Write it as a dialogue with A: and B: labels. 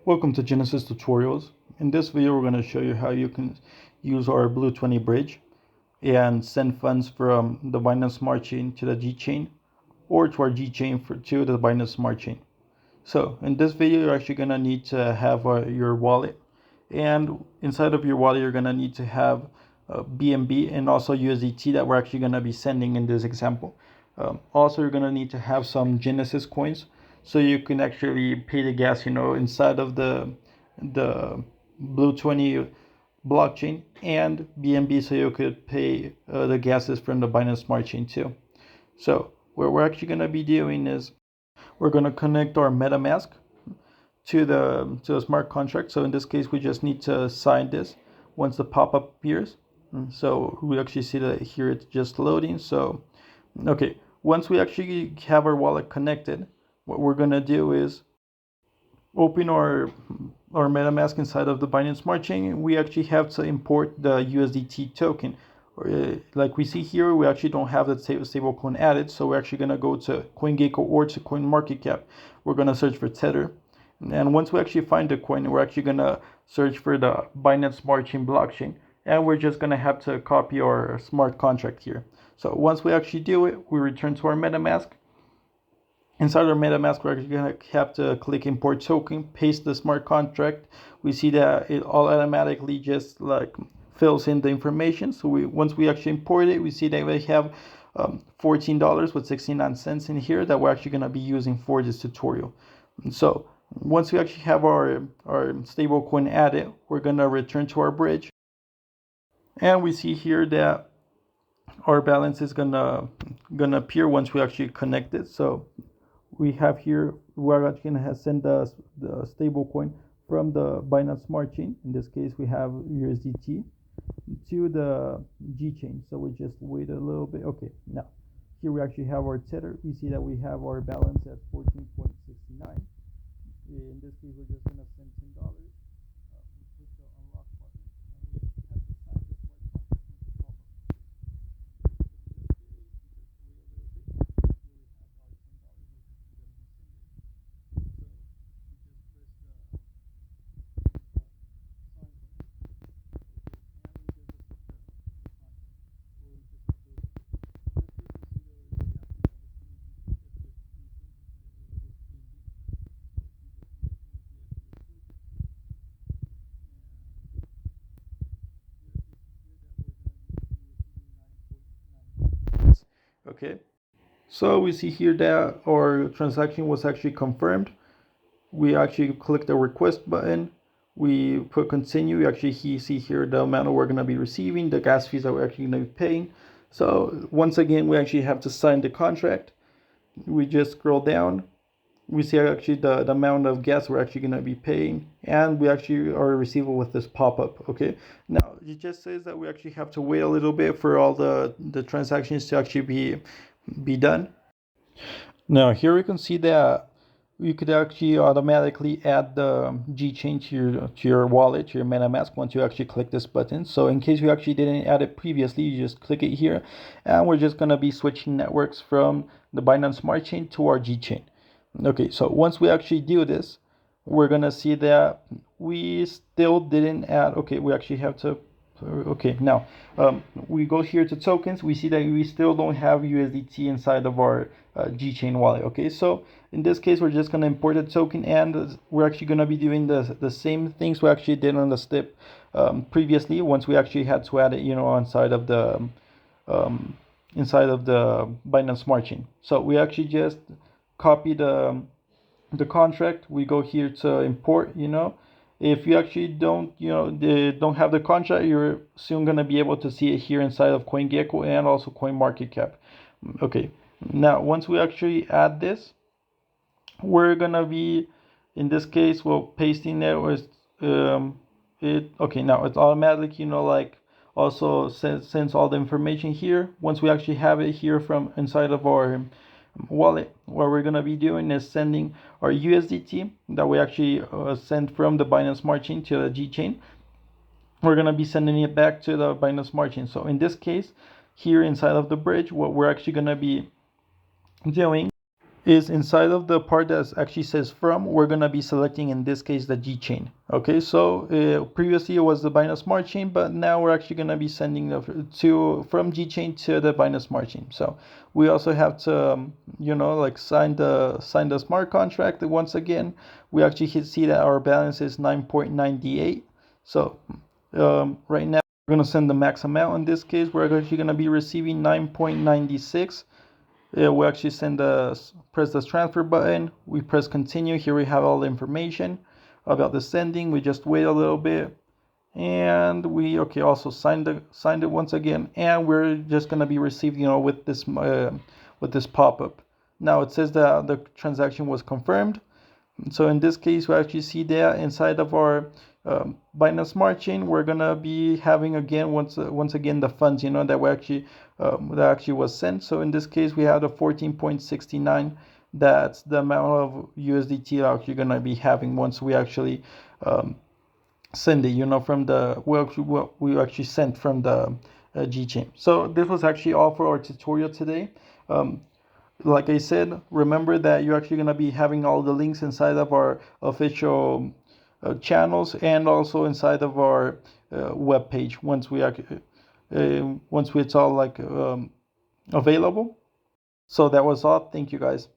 A: Welcome to Genesys Tutorials. In this video, we're going to show you how you can use our Blue20Bridge and send funds from the Binance Smart Chain to the GCHAIN or to our GCHAIN to the Binance Smart Chain. So in this video, you're actually going to need to have your wallet, and inside of your wallet, you're going to need to have BNB and also USDT that we're actually going to be sending in this example. Also, you're going to need to have some Genesys coins, so you can actually pay the gas, inside of the Blue20 blockchain, and BNB, so you could pay the gases from the Binance Smart Chain too. So what we're actually going to be doing is we're going to connect our MetaMask to the smart contract. So in this case, we just need to sign this once the pop-up appears. So we actually see that here it's just loading. So okay, once we actually have our wallet connected, what we're going to do is open our MetaMask inside of the Binance Smart Chain. We actually have to import the USDT token. Like we see here, we actually don't have that stablecoin added, so we're actually going to go to CoinGecko or to CoinMarketCap. We're going to search for Tether. And once we actually find the coin, we're actually going to search for the Binance Smart Chain blockchain. And we're just going to have to copy our smart contract here. So once we actually do it, we return to our MetaMask. Inside our MetaMask, we're actually going to have to click import token, paste the smart contract. We see that it all automatically just like fills in the information. So once we actually import it, we see that we have $14 with 69 cents in here that we're actually going to be using for this tutorial. And so once we actually have our stablecoin added, we're going to return to our bridge. And we see here that our balance is gonna appear once we actually connect it. So we have here, we're actually gonna send the stable coin from the Binance Smart Chain. In this case, we have USDT to the GCHAIN. So we just wait a little bit. Okay, now here we actually have our Tether. We see that we have our balance at 14.69. In this case, we're just gonna send $10. Push the unlock button, and we have to sign this smart contract with the pop-up. Okay, so we see here that our transaction was actually confirmed. We actually click the request button, we put continue. We actually see here the amount we're going to be receiving, the gas fees that we're actually going to be paying. So once again, we actually have to sign the contract. We just scroll down, we see actually the amount of gas we're actually going to be paying, and we actually are receivable with this pop-up. Okay, now it just says that we actually have to wait a little bit for all the transactions to actually be done. Now here we can see that you could actually automatically add the GCHAIN to your wallet, to your MetaMask, once you actually click this button. So in case you actually didn't add it previously, you just click it here, and we're just going to be switching networks from the Binance Smart Chain to our GCHAIN. Okay, so once we actually do this, we're going to see that we still didn't add. Okay, we actually have to. Okay, now we go here to tokens. We see that we still don't have USDT inside of our GCHAIN wallet. Okay, so in this case, we're just going to import a token, and we're actually going to be doing the same things we actually did on the step previously. Once we actually had to add it, inside of the Binance Smart Chain. So we actually just copy the contract. We go here to import. If you actually don't have the contract, you're soon going to be able to see it here inside of CoinGecko and also CoinMarketCap. Okay, now once we actually add this, we're going to be, in this case, pasting it with okay, now it's automatic, like also sends all the information here. Once we actually have it here from inside of our wallet, what we're going to be doing is sending our USDT that we actually sent from the Binance Smart Chain to the GCHAIN. We're going to be sending it back to the Binance Smart Chain. So in this case, here inside of the bridge, what we're actually going to be doing is inside of the part that actually says from, we're going to be selecting in this case the GCHAIN. Okay, so previously it was the Binance Smart Chain, but now we're actually going to be sending from GCHAIN to the Binance Smart Chain. So we also have to like sign the smart contract. Once again, we actually see that our balance is 9.98. So right now we're going to send the max amount. In this case, we're actually going to be receiving 9.96. We actually press the transfer button. We press continue. Here we have all the information about the sending. We just wait a little bit, and we also signed it once again, and we're just gonna be received with this pop-up. Now it says that the transaction was confirmed. So in this case, we actually see that inside of our Binance Smart Chain, we're gonna be having again once again the funds that actually was sent. So in this case, we have the 14.69. That's the amount of USDT actually gonna be having once we actually send it. From what we actually sent from the GChain. So this was actually all for our tutorial today. Like I said, remember that you're actually going to be having all the links inside of our official channels and also inside of our web page once it's all available. So that was all. Thank you guys.